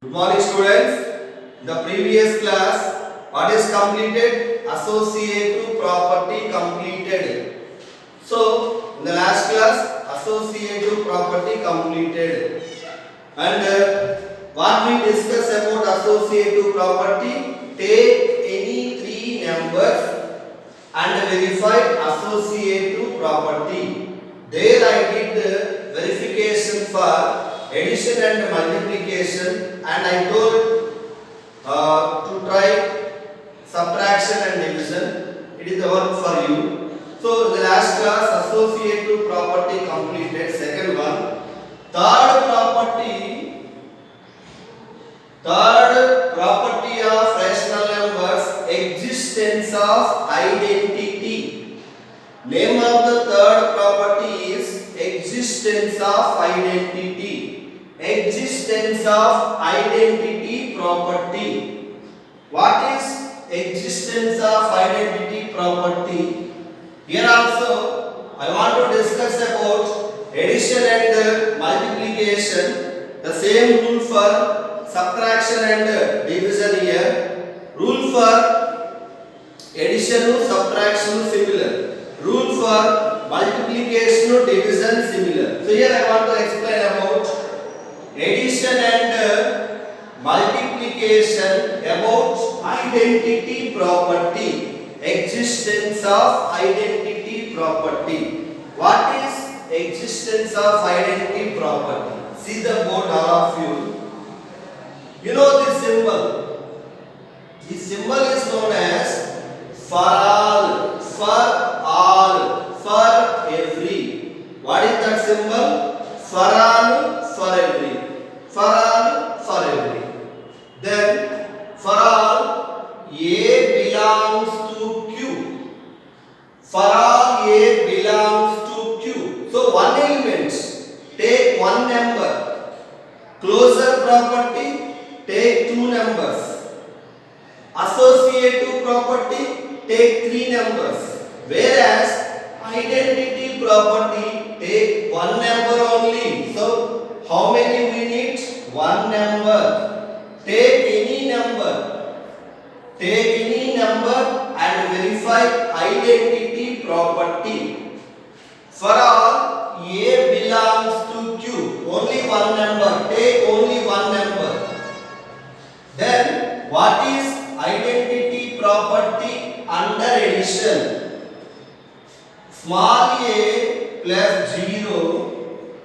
Good morning students. In the previous class, what is completed? Associative property completed. So, in the last class, associative property completed. And what we discuss about associative property? Take any three numbers and verify associative property. There I did verification for addition and multiplication, and I told to try subtraction and division. It is the work for you. So in the last class, associative property completed. Second one, third property of rational numbers, existence of identity. Name of the third property is existence of identity. Existence of identity property. What is existence of identity property? Here also I want to discuss about addition and multiplication. The same rule for subtraction and division here. Rule for addition, subtraction similar. Rule for multiplication, division similar. So here I want to explain about addition and multiplication, about identity property, existence of identity property. What is existence of identity property? See the board, all of you. You know this symbol. This symbol is known as for all, for every. What is that symbol? For all, for every. For all, for every. Then for all, A belongs to Q. For all, A belongs to Q. So one element, take one number. Closure property, take two numbers. Associative property, take three numbers. Whereas identity property, take one number only. So how many we need? One number. Take any number. Take any number and verify identity property. For all, A belongs to Q. Only one number. Take only one number. Then what is identity property under addition? Small a plus 0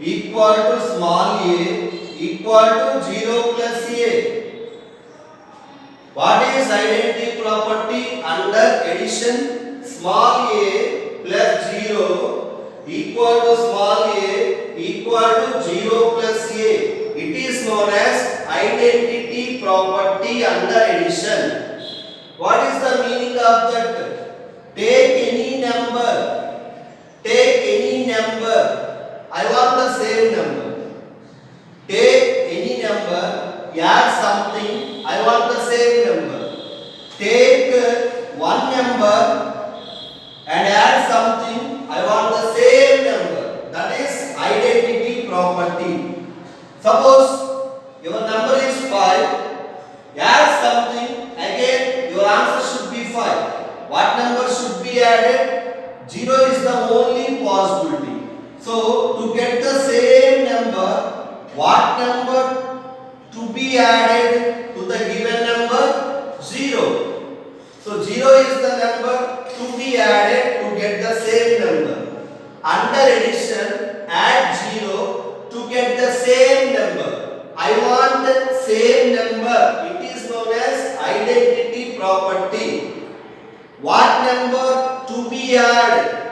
equal to small a equal to 0 plus a. What is identity property under addition? Small a plus 0 equal to small a equal to 0 plus a. It is known as identity property under addition. What is the meaning of that? Take any number. Take any number. I want the same number. Take any number. Add something. I want the same number. Take one number and add something. I want the same number. That is identity property. Suppose your number is 5. Add something. Again, your answer should be 5. What number should be added? 0 is the only possibility. So, to get the same number, what number to be added to the given number? 0. So, 0 is the number to be added to get the same number. Under addition, add 0 to get the same number. I want the same number. It is known as identity property. What number to be added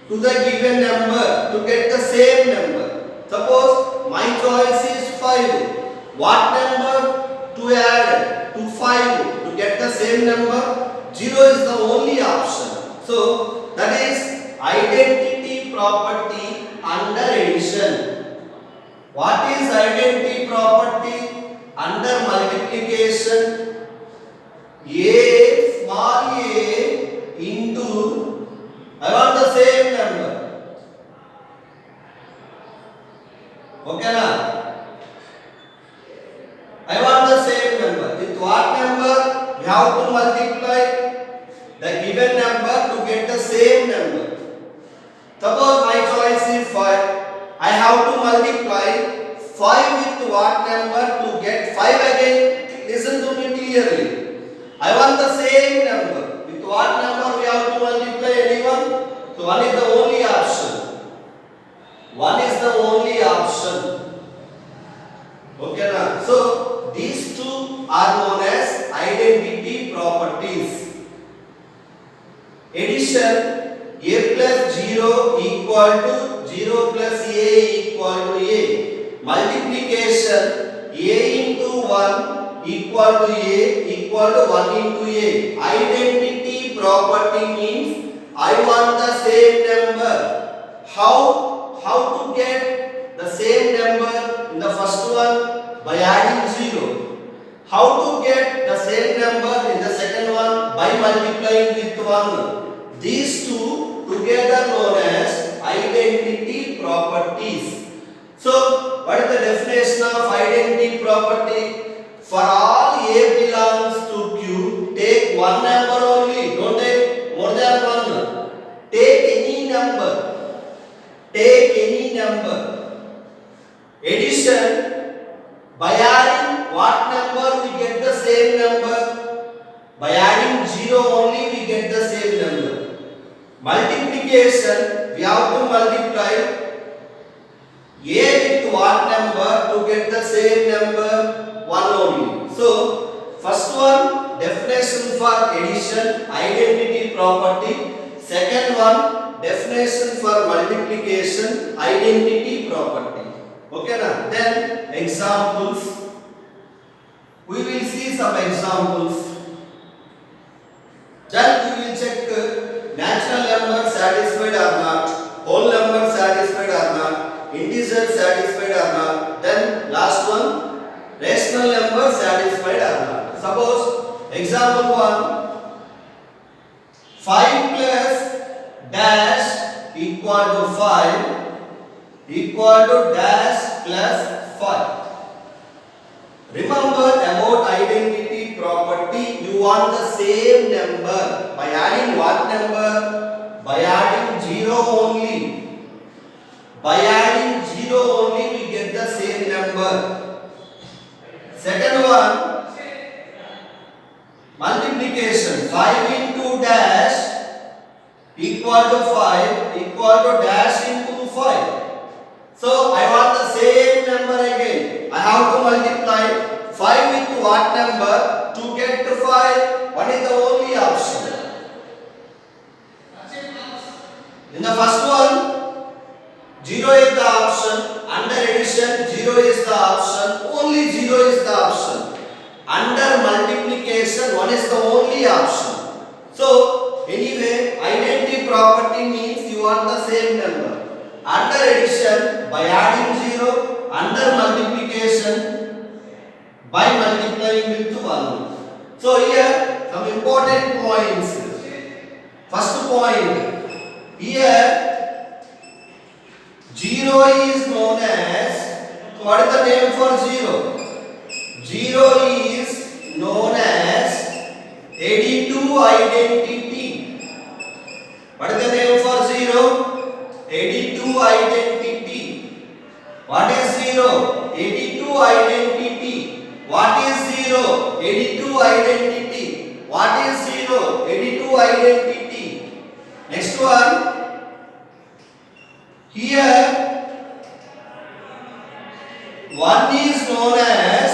to the given number to get the same number? Suppose my choice is 5. What number to add to 5 to get the same number? 0 is the only option. So that is identity property under addition. What is identity property under multiplication? A small a into, I want the same number. Okay na? I what number we have to multiply the given number to get the same number. Suppose my choice is 5. I have to multiply 5 with what number to get 5 again? Listen to me clearly. I want the same number. With what number we have to multiply, anyone? So 1 is the only option. 1 is the only option. Okay now. So these two are known as identity properties. Addition, a plus 0 equal to 0 plus a equal to a. Multiplication, a into 1 equal to a equal to 1 into a. Identity property means I want the same number. How to get the same number in the first one? By adding 0. How to get the same number in the second one? By multiplying with 1. These two together known as identity properties. So, what is the definition of identity property? For all A belongs to Q, take one number only. Don't take more than one. Take any number. Take any number. Addition, by adding what number we get the same number? By adding 0 only we get the same number. Multiplication, we have to multiply a with what number to get the same number? 1 only. So, first one, definition for addition, identity property. Second one, definition for multiplication, identity property. Okay now. Then examples. We will see some examples. Then we will check natural number satisfied or not, whole number satisfied or not, integer satisfied or not. Then last one, rational number satisfied or not. Suppose example 1, 5 plus dash equal to 5 equal to dash plus 5. Remember about identity property, you want the same number. By adding what number? By adding 0 only. By adding 0 only we get the same number. Second one, multiplication. 5 into dash equal to 5 equal to dash into 5. So I want the same number again. I have to multiply 5 with what number to get to 5? What is the only option? In the first one, 0 is the option. Under addition, 0 is the option. Only 0 is the option. Under multiplication, 1 is the only option. So, anyway, identity property means you want the same number. Under addition, by adding 0. Under multiplication, by multiplying with 1. So, here, some important points. First point, here, 0 is known as, what is the name for 0? 0 is known as additive identity. What is the name for 0? Additive identity. What is 0? Additive identity. What is 0? Additive identity. What is 0? Additive identity. Next one. Here 1 is known as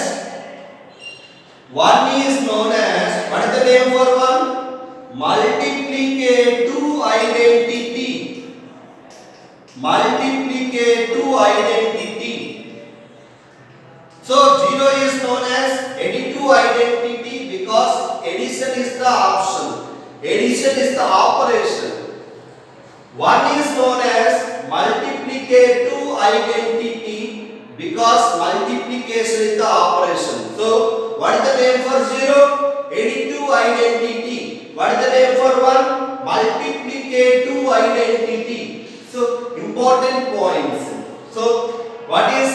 what is the name for 1? Multiplicative identity. Multiplicative identity. So 0 is known as additive identity because addition is the option. Addition is the operation. 1 is known as multiplicative identity because multiplication is the operation. So, what is the name for 0? Additive identity. What is the name for 1? Multiplicative identity. So, important points. So, what is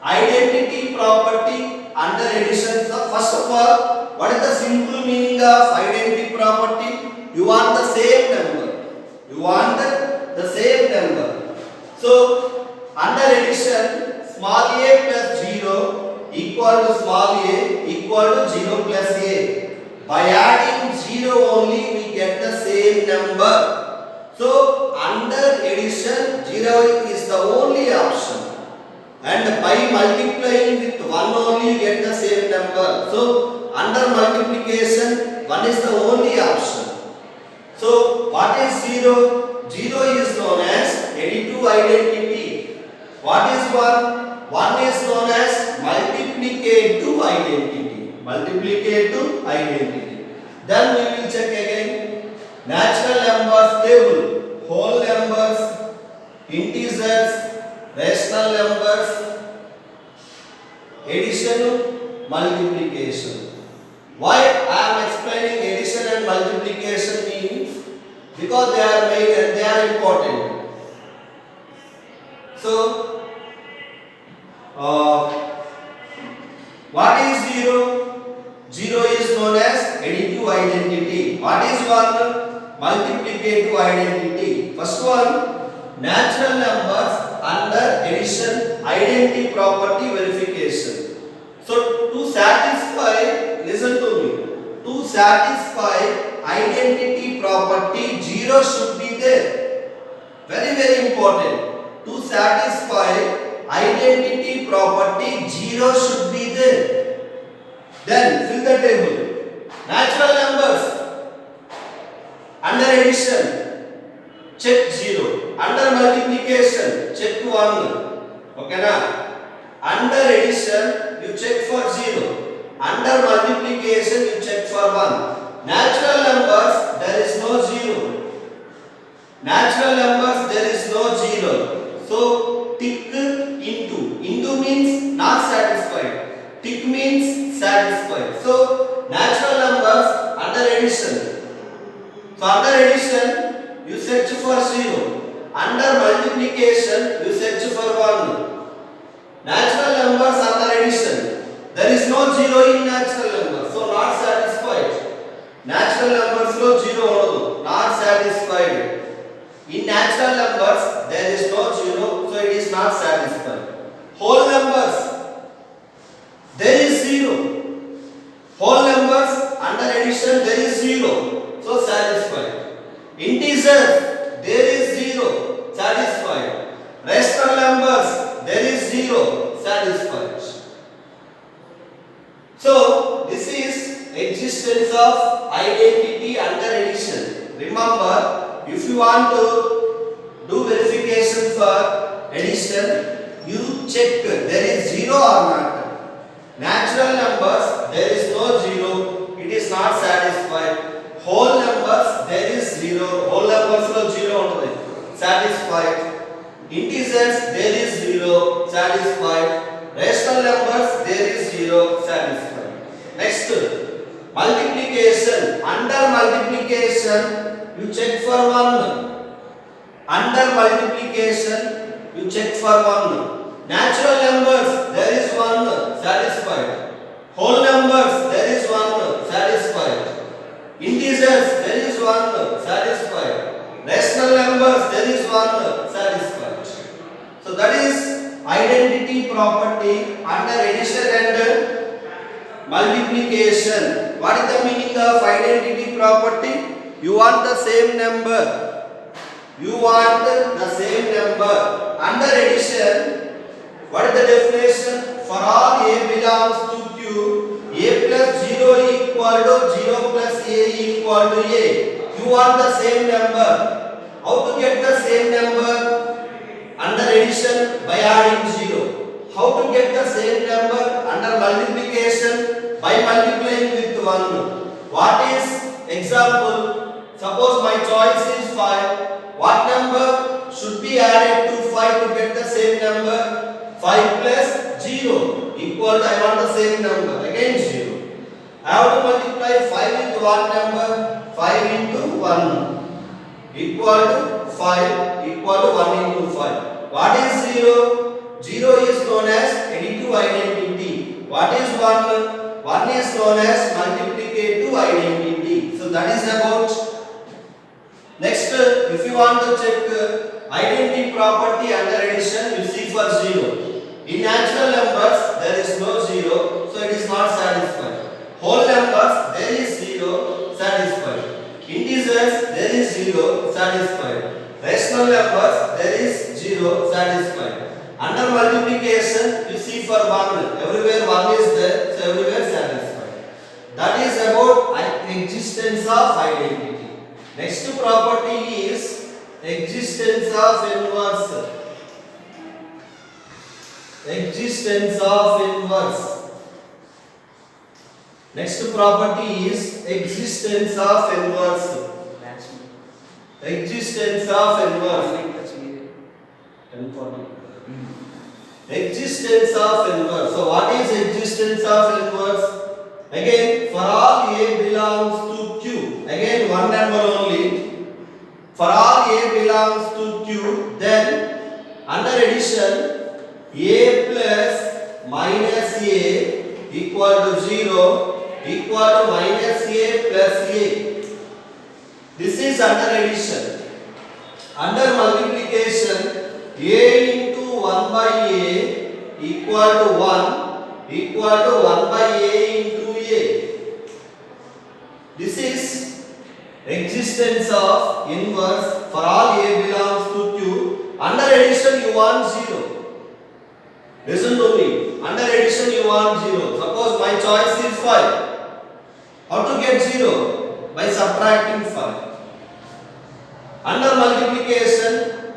identity property? Under addition. So first of all, what is the simple meaning of identity property? You want the same number. You want the same number. So under addition, small a plus 0 equal to small a equal to 0 plus a. By adding 0 only we get the same number. So under addition 0 is the only option. And by multiplying with 1 only you get the same number. So under multiplication 1 is the only option. So what is 0? 0 is known as additive identity. What is 1? 1 is known as multiplicative identity. Multiplicative identity. Then we will check again. Natural numbers table. Whole numbers, integers, rational numbers, addition, multiplication. Why I am explaining addition and multiplication means? Because they are main and they are important. So, what is 0? 0 is known as additive identity. What is 1? Multiplicative identity. First one, natural numbers under addition identity property verification. So to satisfy, listen to me, to satisfy identity property 0 should be there. Very important. To satisfy identity property 0 should be there. Then fill the table. Natural numbers under addition check 0. Under multiplication check 1. Okay na? Under addition you check for 0. Under multiplication you check for 1. Natural numbers there is no 0. Natural numbers there is no 0. So tick into. Into means not satisfied. Tick means satisfied. So natural numbers under addition. So under addition you search for 0. Under multiplication you search for 1. Natural numbers under addition. There is no 0 in natural numbers. So not satisfied. Natural numbers lo 0 not satisfied. In natural numbers there is no 0. So it is not satisfied. Whole numbers there is 0. Whole numbers under addition there is 0. So satisfied. Integers there is 0. Satisfied. Rational numbers there is 0. Satisfied. So this is existence of identity under addition. Remember, if you want to do verification for addition, you check there is 0 or not. Natural numbers there is no 0. It is not satisfied. Whole numbers there is 0. Whole numbers lo 0 untadi. Satisfied. Integers there is 0. Satisfied. Rational numbers there is 0. Satisfied. Next, multiplication. Under multiplication you check for 1. Under multiplication you check for 1. Natural numbers there is 1. Satisfied. Whole numbers there is 1. Satisfied. Integers there is 1. Satisfied. Rational numbers there is 1. Satisfied. So that is identity property under addition and multiplication. What is the meaning of identity property? You want the same number. You want the same number. Under addition, what is the definition? For all a belongs to Q, a plus 0 equal to 0 plus a equal to a. You want the same number. How to get the same number? Under addition by adding 0. How to get the same number? Under multiplication by multiplying with 1. What is example? Suppose my choice is 5. What number should be added to 5 to get the same number? 5 plus 0 equal to, I want the same number, again 0. I have to multiply 5 into what number? 5 into 1 equal to 5 equal to 1 into 5. What is 0? 0 is known as additive identity. What is 1? want to check identity property under addition, you see for 0. In natural numbers, there is no 0, so it is not satisfied. Whole numbers, there is 0, satisfied. Integers, there is 0, satisfied. Rational numbers, there is 0, satisfied. Under multiplication, you see for 1, everywhere 1 is there, so everywhere satisfied. That is about existence of identity. Next property is existence of inverse. Existence of inverse. Next property is existence of inverse. Existence of inverse. Existence of inverse. So what is existence of inverse? Again, for all A belongs to Q. Again, one number only. For all A belongs to Q, then under addition, A plus minus A equal to 0 equal to minus A plus A. This is under addition. Under multiplication, A into 1 by A equal to 1 equal to 1 by A into A. This is existence of inverse for all A belongs to Q. Under addition you want 0. Listen to me. Under addition you want 0. Suppose my choice is 5. How to get 0? By subtracting 5. Under multiplication,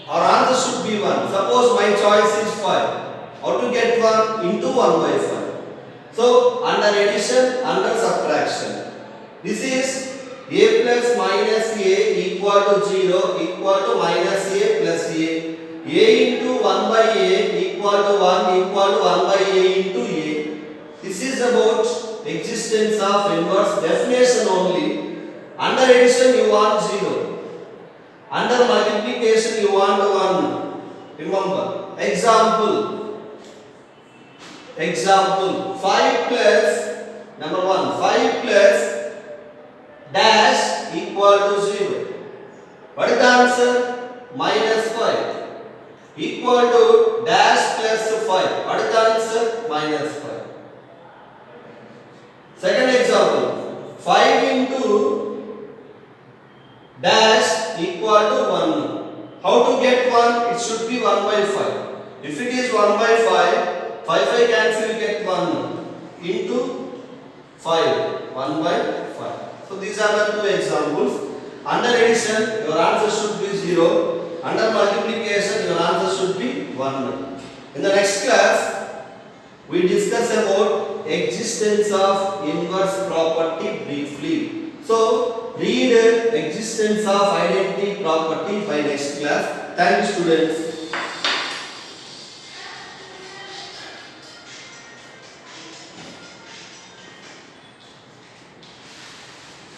our answer should be 1. Suppose my choice is 5. How to get 1? Into 1 by 5. So, under addition, under subtraction. This is A plus minus A equal to 0 equal to minus A plus A. A into 1 by A equal to 1 equal to 1 by A into A. This is about existence of inverse definition only. Under addition you want 0. Under multiplication you want 1. Remember. Example 5 plus number 1 5 plus dash equal to 0. What is the answer? Minus 5 equal to dash plus 5. What is the answer? Minus 5. Second example 5 into dash equal to 1. How to get 1? It should be 1 by 5. If it is 1 by 5, 5 cancel, you get 1 into 5. 1 by 5. So these are the two examples. Under addition, your answer should be 0. Under multiplication, your answer should be 1. In the next class, we discuss about existence of inverse property briefly. So, read existence of identity property by next class. Thank you, students.